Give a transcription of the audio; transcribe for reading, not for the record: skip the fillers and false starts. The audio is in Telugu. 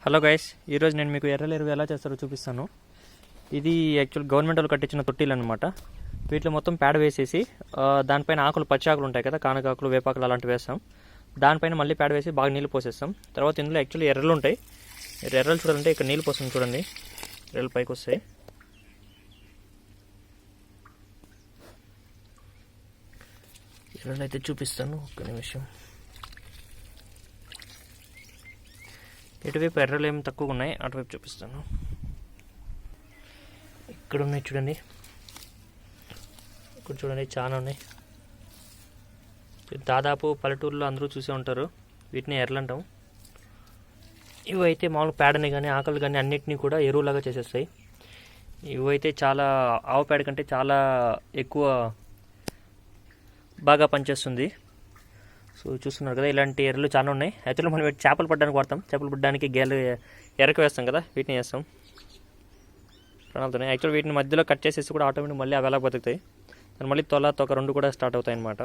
హలో గైస్, ఈరోజు నేను మీకు ఎర్రల ఎరువు ఎలా చేస్తారో చూపిస్తాను. ఇది యాక్చువల్ గవర్నమెంట్ వాళ్ళు కట్టించిన తొట్టిలు అనమాట. వీటిలో మొత్తం పేడ వేసేసి దానిపైన ఆకులు, పచ్చి ఆకులు ఉంటాయి కదా, కానకాకులు, వేపాకులు అలాంటివి వేస్తాం. దానిపైన మళ్ళీ పేడ వేసి బాగా నీళ్ళు పోసేస్తాం. తర్వాత ఇందులో యాక్చువల్లీ ఎర్రలు ఉంటాయి. ఎర్రలు చూడాలంటే ఇక్కడ నీళ్ళు పోస్తాం చూడండి, ఎర్రలు పైకి వస్తాయి. ఎర్రలు అయితే చూపిస్తాను, ఒక్క నిమిషం. ఇటువైపు ఎర్రలు ఏమి తక్కువగా ఉన్నాయి, అటువైపు చూపిస్తాను. ఇక్కడ ఉన్నాయి చూడండి, ఇక్కడ చూడండి చాలా ఉన్నాయి. దాదాపు పల్లెటూరులో అందరూ చూసే ఉంటారు, వీటిని ఎర్రలు అంటాం. ఇవైతే మామూలు పేడని కానీ ఆకలి కానీ అన్నిటినీ కూడా ఎరువులాగా చేసేస్తాయి. ఇవైతే చాలా ఆవు పేడ కంటే చాలా ఎక్కువ బాగా పనిచేస్తుంది. సో చూస్తున్నారు కదా, ఇలాంటి ఎర్రలు చాలా ఉన్నాయి. యాక్చువల్లీ మనం చేపలు పట్టడానికి వాడతాం. చేపలు పట్టడానికి గేలు ఎరక వేస్తాం కదా, వీటిని వేస్తాం. ప్రణాళితున్నాయి యాక్చువల్లీ వీటిని మధ్యలో కట్ చేసేసి కూడా ఆటోమేటిక్ మళ్ళీ అవి ఎలా బతుకుతాయి. దాని మళ్ళీ తొక్క రెండు కూడా స్టార్ట్ అవుతాయి అన్నమాట.